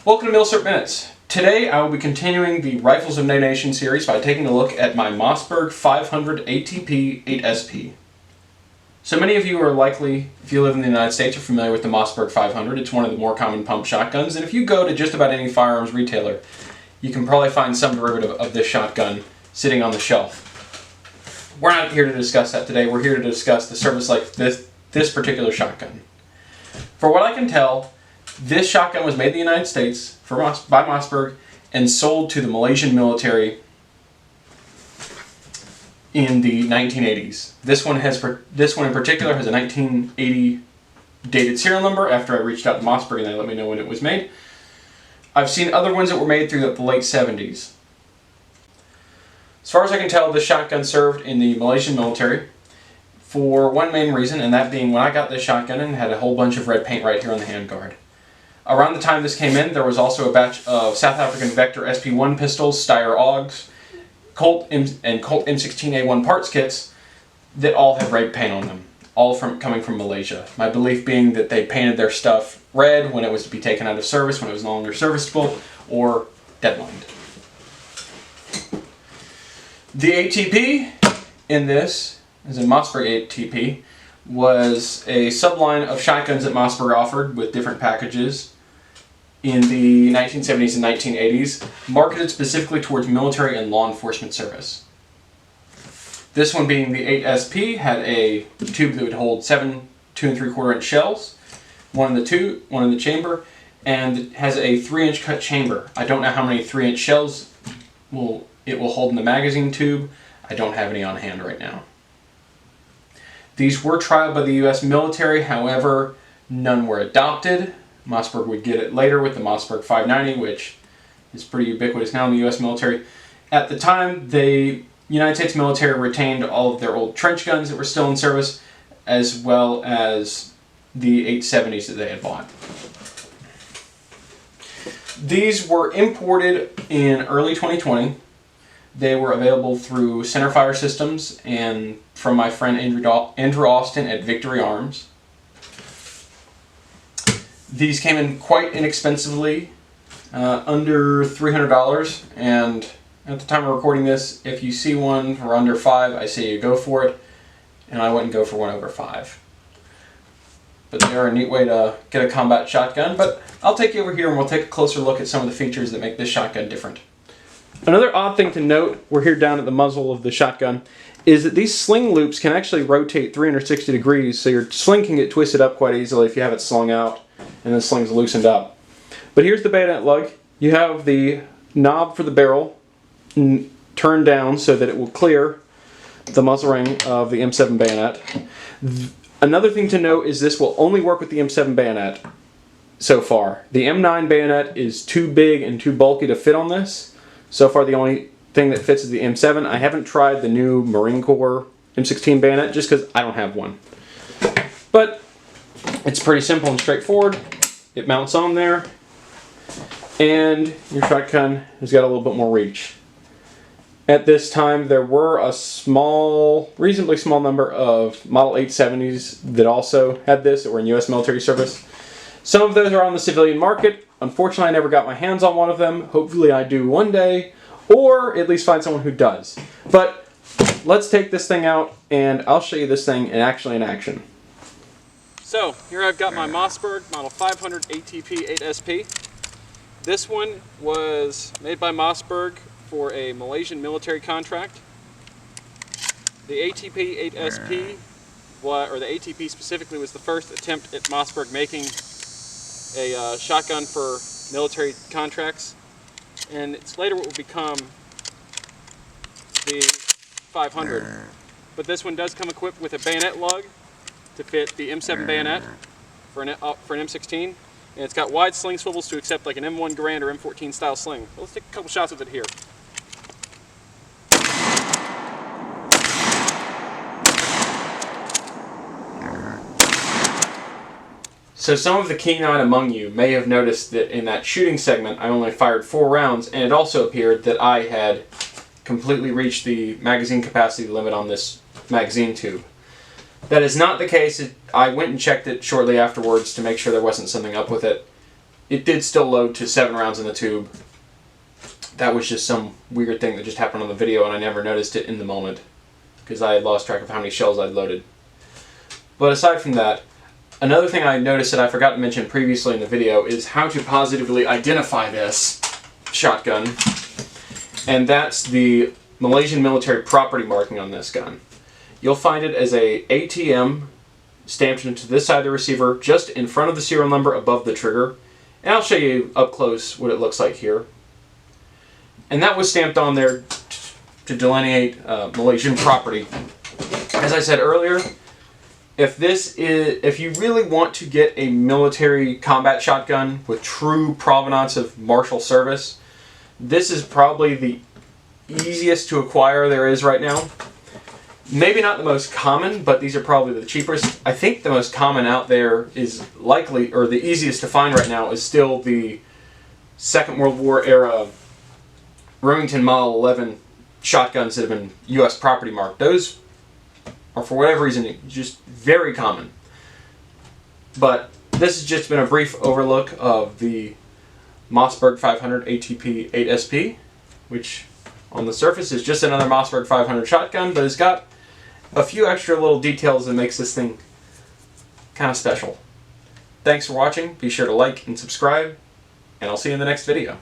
Welcome to Milsurp Minutes. Today I will be continuing the Rifles of No Nation series by taking a look at my Mossberg 500 ATP 8SP. So many of you are likely, if you live in the United States, are familiar with the Mossberg 500. It's one of the more common pump shotguns, and if you go to just about any firearms retailer, you can probably find some derivative of this shotgun sitting on the shelf. We're not here to discuss that today. We're here to discuss the service life of this particular shotgun. For what I can tell, this shotgun was made in the United States by Mossberg and sold to the Malaysian military in the 1980s. This one in particular has a 1980 dated serial number after I reached out to Mossberg and they let me know when it was made. I've seen other ones that were made through the late 70s. As far as I can tell, this shotgun served in the Malaysian military for one main reason, and that being when I got this shotgun and had a whole bunch of red paint right here on the handguard. Around the time this came in, there was also a batch of South African Vector SP1 pistols, Steyr AUGs, Colt M16A1 parts kits that all had red paint on them, all coming from Malaysia. My belief being that they painted their stuff red when it was to be taken out of service, when it was no longer serviceable, or deadlined. The ATP in this, as in Mossberg ATP, was a subline of shotguns that Mossberg offered with different packages in the 1970s and 1980s, marketed specifically towards military and law enforcement service. This one, being the 8SP, had a tube that would hold 7 2 3/4 inch shells, one in the chamber, and it has a 3-inch cut chamber. I don't know how many 3-inch shells it will hold in the magazine tube. I don't have any on hand right now. These were trialed by the US military, however, none were adopted. Mossberg would get it later with the Mossberg 590, which is pretty ubiquitous now in the US military. At the time, the United States military retained all of their old trench guns that were still in service, as well as the 870s that they had bought. These were imported in early 2020. They were available through Centerfire Systems and from my friend Andrew Austin at Victory Arms. These came in quite inexpensively, under $300, and at the time of recording this, if you see one for under $5, I say you go for it, and I wouldn't go for one over $5. But they're a neat way to get a combat shotgun, but I'll take you over here and we'll take a closer look at some of the features that make this shotgun different. Another odd thing to note, we're here down at the muzzle of the shotgun, is that these sling loops can actually rotate 360 degrees, so your sling can get twisted up quite easily if you have it slung out and the sling's loosened up. But here's the bayonet lug. You have the knob for the barrel turned down so that it will clear the muzzle ring of the M7 bayonet. Another thing to note is this will only work with the M7 bayonet so far. The M9 bayonet is too big and too bulky to fit on this. So far the only thing that fits is the M7. I haven't tried the new Marine Corps M16 bayonet just because I don't have one. But it's pretty simple and straightforward. It mounts on there, and your shotgun has got a little bit more reach. At this time, there were a reasonably small number of Model 870s that also had this, that were in US military service. Some of those are on the civilian market. Unfortunately, I never got my hands on one of them. Hopefully I do one day, or at least find someone who does. But let's take this thing out, and I'll show you this thing actually in action. So, here I've got my Mossberg Model 500 ATP 8SP. This one was made by Mossberg for a Malaysian military contract. The ATP 8SP, or the ATP specifically, was the first attempt at Mossberg making a shotgun for military contracts, and it's later what will become the 500. But this one does come equipped with a bayonet lug to fit the M7 bayonet for an M16, and it's got wide sling swivels to accept like an M1 Garand or M14 style sling. So let's take a couple shots of it here. So some of the keen-eyed among you may have noticed that in that shooting segment I only fired 4 rounds, and it also appeared that I had completely reached the magazine capacity limit on this magazine tube. That is not the case. I went and checked it shortly afterwards to make sure there wasn't something up with it. it did still load to 7 rounds in the tube. That was just some weird thing that just happened on the video, and I never noticed it in the moment because I had lost track of how many shells I'd loaded. But aside from that, another thing I noticed that I forgot to mention previously in the video is how to positively identify this shotgun, and that's the Malaysian military property marking on this gun. You'll find it as a ATM stamped into this side of the receiver, just in front of the serial number above the trigger, and I'll show you up close what it looks like here. And that was stamped on there to delineate Malaysian property. As I said earlier, if you really want to get a military combat shotgun with true provenance of martial service, this is probably the easiest to acquire there is right now. Maybe not the most common, but these are probably the cheapest. I think the most common out there is likely, or the easiest to find right now, is still the Second World War era Remington Model 11 shotguns that have been U.S. property marked. Those are, for whatever reason, just very common. But this has just been a brief overlook of the Mossberg 500 ATP 8SP, which on the surface is just another Mossberg 500 shotgun, but it's got a few extra little details that makes this thing kind of special. Thanks for watching. Be sure to like and subscribe, and I'll see you in the next video.